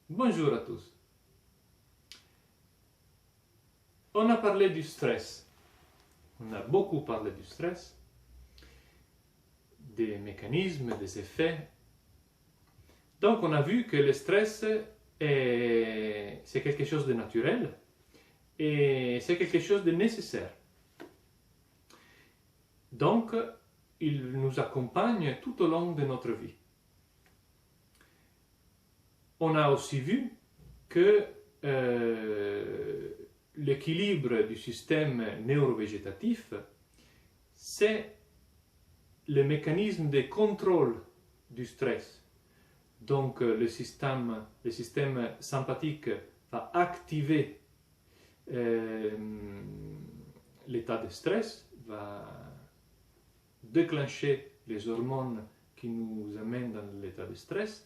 Bonjour à tous. On a parlé du stress. On a beaucoup parlé du stress, des mécanismes, des effets. Donc on a vu que le stress, c'est quelque chose de naturel et c'est quelque chose de nécessaire. Donc il nous accompagne tout au long de notre vie. On a aussi vu que l'équilibre du système neurovégétatif, c'est le mécanisme de contrôle du stress. Donc le système sympathique va activer l'état de stress, va déclencher les hormones qui nous amènent dans l'état de stress,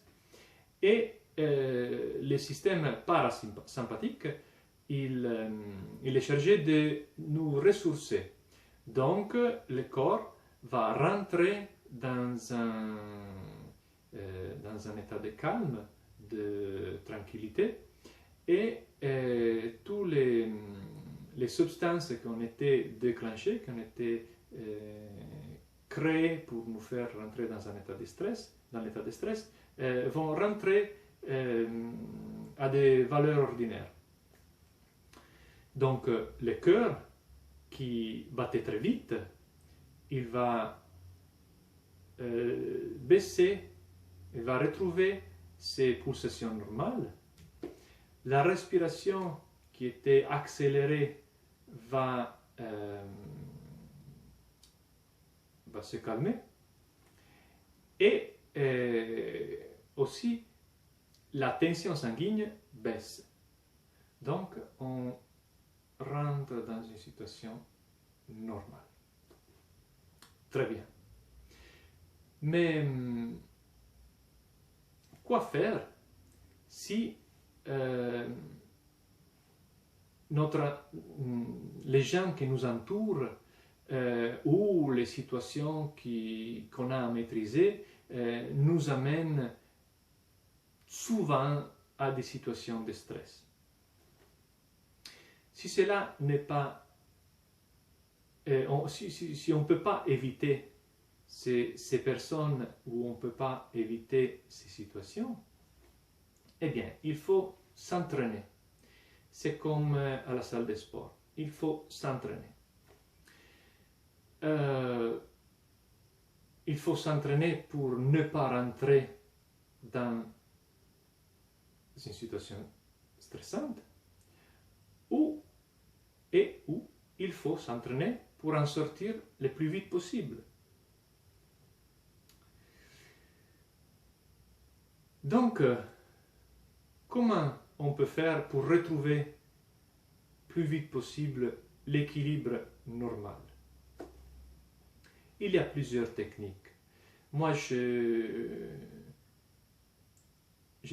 et le système parasympathique, il est chargé de nous ressourcer. Donc le corps va rentrer dans un état de calme, de tranquillité, et toutes les substances qui ont été déclenchées, qui ont été créées pour nous faire rentrer dans un état de stress, vont rentrer à des valeurs ordinaires. Donc le cœur qui battait très vite, il va baisser, il va retrouver ses pulsations normales. La respiration qui était accélérée va se calmer. Et aussi, la tension sanguine baisse. Donc, on rentre dans une situation normale. Très bien. Mais quoi faire si les gens qui nous entourent ou les situations qu'on a à maîtriser nous amènent souvent à des situations de stress? Si cela n'est pas, si on ne peut pas éviter ces personnes, ou on ne peut pas éviter ces situations, eh bien, il faut s'entraîner. C'est comme à la salle de sport. Il faut s'entraîner. Il faut s'entraîner pour ne pas rentrer dans une situation stressante, ou il faut s'entraîner pour en sortir le plus vite possible. Donc, comment on peut faire pour retrouver plus vite possible l'équilibre normal? Il y a plusieurs techniques. Moi, je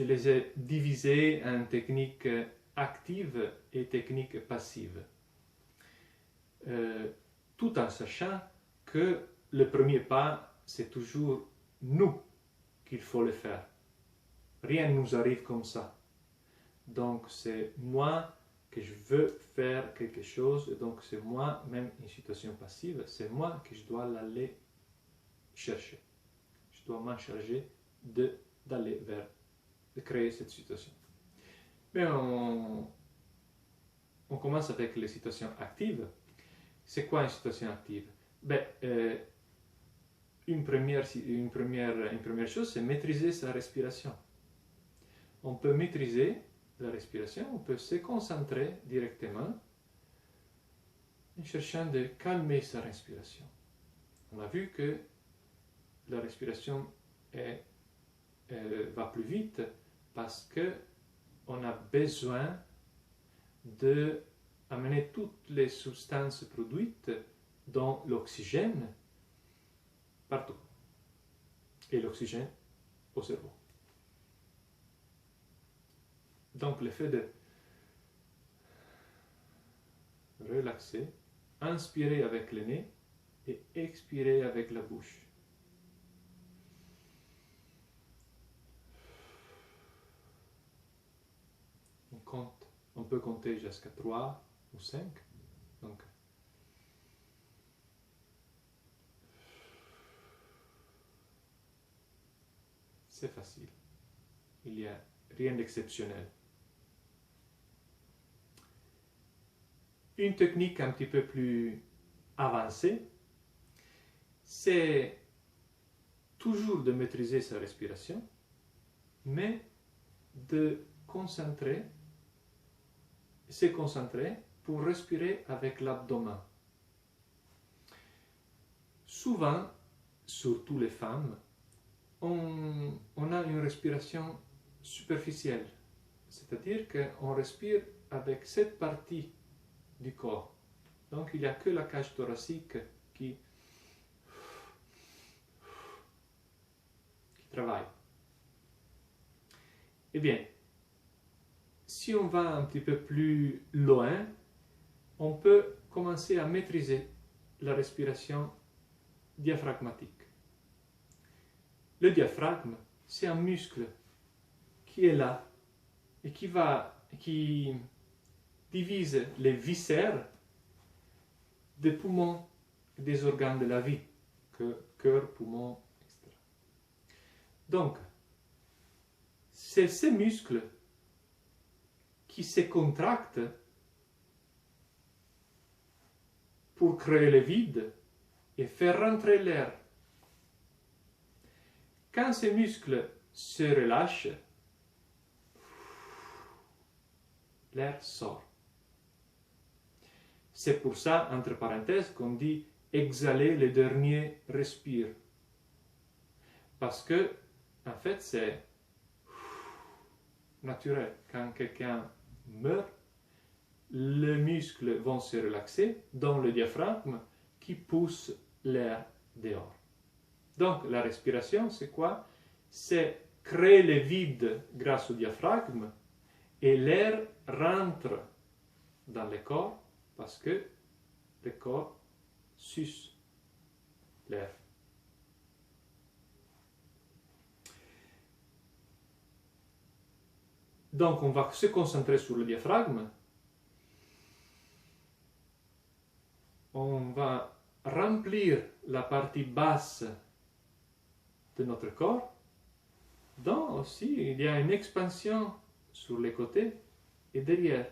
les ai divisées en techniques actives et techniques passives. Tout en sachant que le premier pas, c'est toujours nous qu'il faut le faire. Rien ne nous arrive comme ça. Donc c'est moi que je veux faire quelque chose, et donc c'est moi, même une situation passive, c'est moi que je dois l'aller chercher. Je dois m'en charger d'aller vers, de créer cette situation. Mais on commence avec les situations actives. C'est quoi une situation active? Une première chose, c'est maîtriser sa respiration. On peut maîtriser la respiration, on peut se concentrer directement en cherchant de calmer sa respiration. On a vu que la respiration va plus vite parce qu'on a besoin d'amener toutes les substances produites, dont l'oxygène, partout. Et l'oxygène au cerveau. Donc le fait de relaxer, inspirer avec le nez et expirer avec la bouche. compte. On peut compter jusqu'à 3 ou 5. Donc, c'est facile. Il n'y a rien d'exceptionnel. Une technique un petit peu plus avancée, c'est toujours de maîtriser sa respiration, mais de se concentrer pour respirer avec l'abdomen. Souvent, surtout les femmes, on a une respiration superficielle, c'est-à-dire qu'on respire avec cette partie du corps. Donc il n'y a que la cage thoracique qui travaille. Eh bien, si on va un petit peu plus loin, on peut commencer à maîtriser la respiration diaphragmatique. Le diaphragme, c'est un muscle qui est là et qui divise les viscères des poumons et des organes de la vie, cœur, poumon, etc. Donc, c'est ces muscles qui se contractent pour créer le vide et faire rentrer l'air. Quand ces muscles se relâchent, l'air sort. C'est pour ça, entre parenthèses, qu'on dit exhaler le dernier respire. Parce que, en fait, c'est naturel. Quand quelqu'un meurt, les muscles vont se relaxer dans le diaphragme qui pousse l'air dehors. Donc, la respiration, c'est quoi? C'est créer le vide grâce au diaphragme et l'air rentre dans le corps parce que le corps suce l'air. Donc, on va se concentrer sur le diaphragme. On va remplir la partie basse de notre corps. Donc aussi, il y a une expansion sur les côtés et derrière.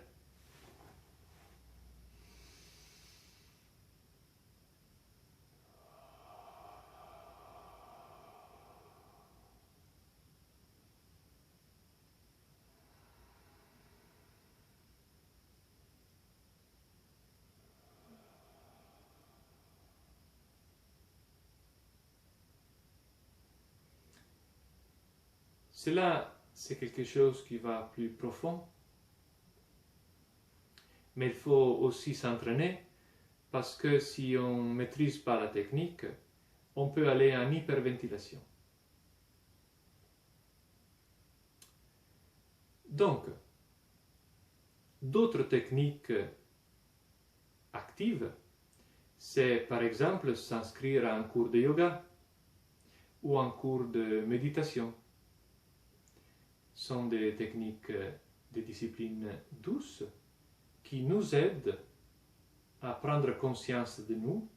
Cela, c'est quelque chose qui va plus profond. Mais il faut aussi s'entraîner parce que si on ne maîtrise pas la technique, on peut aller en hyperventilation. Donc, d'autres techniques actives, c'est par exemple s'inscrire à un cours de yoga ou un cours de méditation. Ce sont des techniques, des disciplines douces qui nous aident à prendre conscience de nous,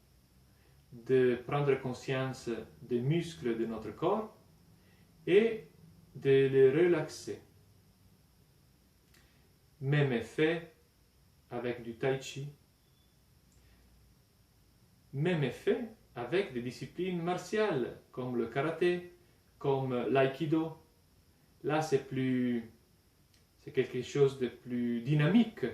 de prendre conscience des muscles de notre corps et de les relaxer. Même effet avec du tai chi, même effet avec des disciplines martiales comme le karaté, comme l'aïkido. Là, c'est quelque chose de plus dynamique.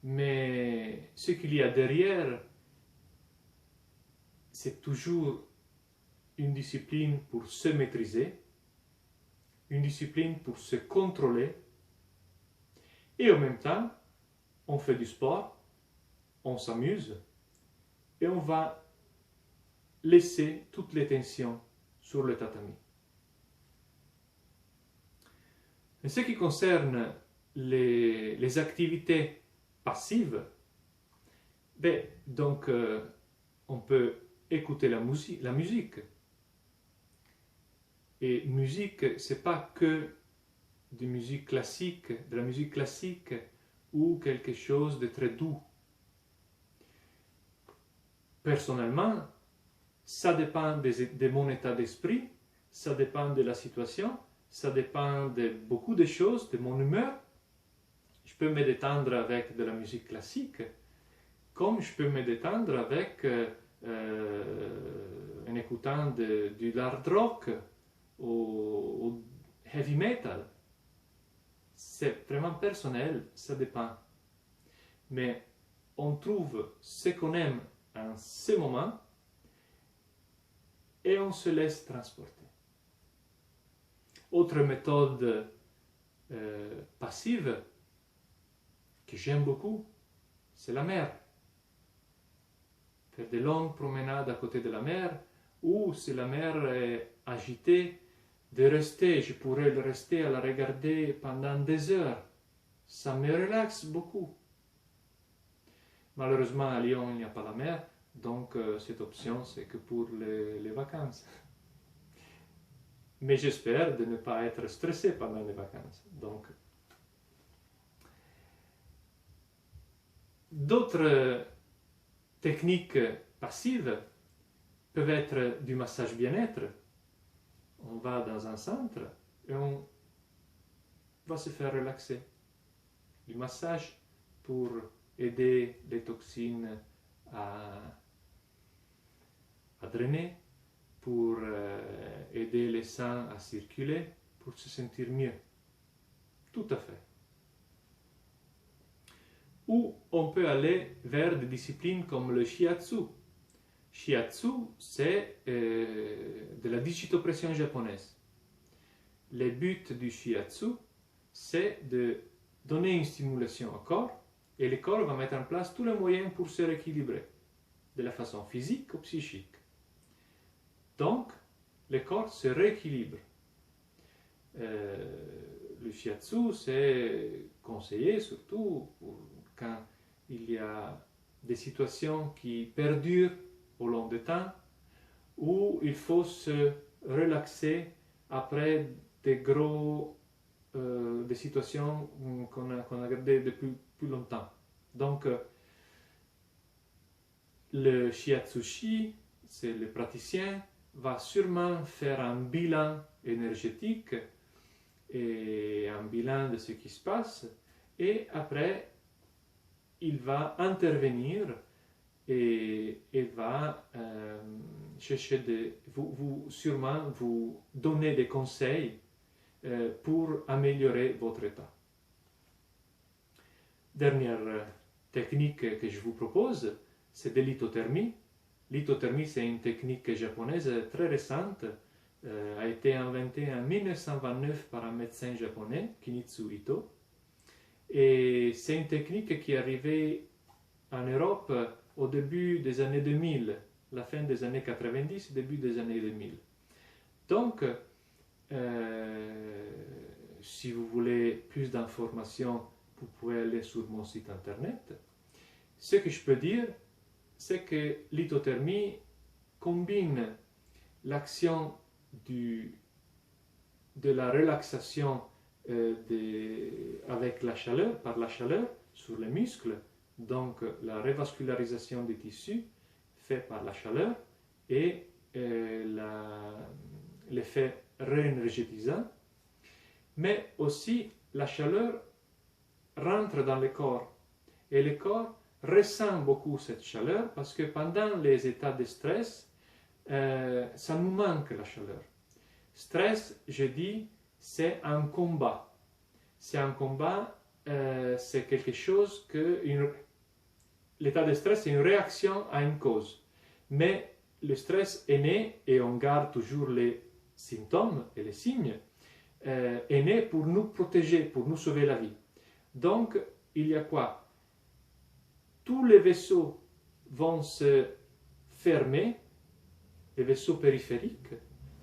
Mais ce qu'il y a derrière, c'est toujours une discipline pour se maîtriser, une discipline pour se contrôler, et en même temps, on fait du sport, on s'amuse, et on va laisser toutes les tensions sur le tatami. En ce qui concerne les activités passives, donc on peut écouter la musique. Et musique, c'est pas que de la musique classique ou quelque chose de très doux. Personnellement, ça dépend de mon état d'esprit, ça dépend de la situation, ça dépend de beaucoup de choses, de mon humeur. Je peux me détendre avec de la musique classique, comme je peux me détendre avec en écoutant du hard rock ou heavy metal. C'est vraiment personnel, ça dépend. Mais on trouve ce qu'on aime en ce moment et on se laisse transporter. Autre méthode passive que j'aime beaucoup, c'est la mer. Faire de longues promenades à côté de la mer, ou si la mer est agitée, de rester, je pourrais rester à la regarder pendant des heures. Ça me relaxe beaucoup. Malheureusement, à Lyon, il n'y a pas la mer, donc cette option, c'est que pour les vacances. Mais j'espère de ne pas être stressé pendant les vacances. Donc, d'autres techniques passives peuvent être du massage bien-être. On va dans un centre et on va se faire relaxer. Du massage pour aider les toxines à drainer, pour aider les sangs à circuler, pour se sentir mieux. Tout à fait. Ou on peut aller vers des disciplines comme le shiatsu. Shiatsu, c'est de la digitopression japonaise. Le but du shiatsu, c'est de donner une stimulation au corps, et le corps va mettre en place tous les moyens pour se rééquilibrer, de la façon physique ou psychique. Donc, le corps se rééquilibre. Le shiatsu, c'est conseillé surtout quand il y a des situations qui perdurent au long du temps, où il faut se relaxer après des situations qu'on a gardées depuis plus longtemps. Donc, le shiatsushi, c'est le praticien, va sûrement faire un bilan énergétique et un bilan de ce qui se passe, et après, il va intervenir et va chercher sûrement vous donner des conseils pour améliorer votre état. Dernière technique que je vous propose, c'est de l'hypothermie. L'hypothermie, c'est une technique japonaise très récente, a été inventée en 1929 par un médecin japonais, Kinitsu Ito. Et c'est une technique qui est arrivée en Europe au début des années 2000, la fin des années 90, début des années 2000. Donc, si vous voulez plus d'informations, vous pouvez aller sur mon site internet. Ce que je peux dire, c'est que l'hypothermie combine l'action de la relaxation avec la chaleur, par la chaleur sur les muscles, donc la revascularisation des tissus fait par la chaleur et l'effet réénergétisant, mais aussi la chaleur rentre dans le corps et le corps ressent beaucoup cette chaleur parce que pendant les états de stress, ça nous manque la chaleur. Stress, je dis, c'est un combat. C'est un combat, c'est quelque chose que l'état de stress, c'est une réaction à une cause. Mais le stress est né, et on garde toujours les symptômes et les signes, est né pour nous protéger, pour nous sauver la vie. Donc, il y a quoi? Tous les vaisseaux vont se fermer, les vaisseaux périphériques,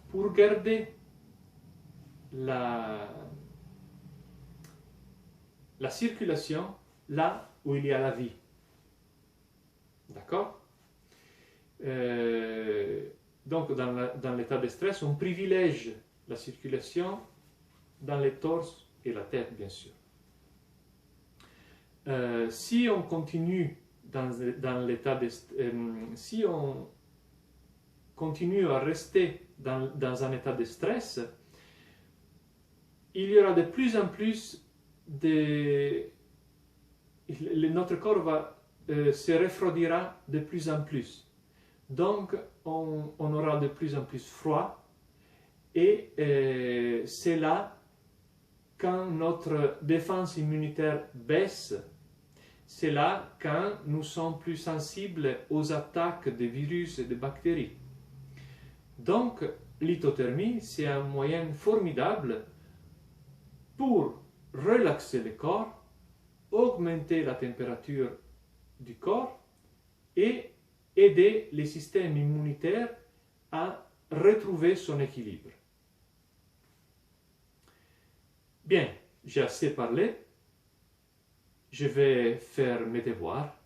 pour garder la circulation là où il y a la vie. D'accord? Donc, dans l'état de stress, on privilège la circulation dans les torses et la tête, bien sûr. Si on continue dans l'état de, si on continue à rester dans un état de stress, il y aura de plus en plus notre corps se refroidira de plus en plus. Donc, on aura de plus en plus froid et c'est là, quand notre défense immunitaire baisse, c'est là quand nous sommes plus sensibles aux attaques de virus et de bactéries. Donc, l'hypothermie, c'est un moyen formidable pour relaxer le corps, augmenter la température du corps et aider le système immunitaire à retrouver son équilibre. Bien, j'ai assez parlé. Je vais faire mes devoirs.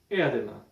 Et à demain.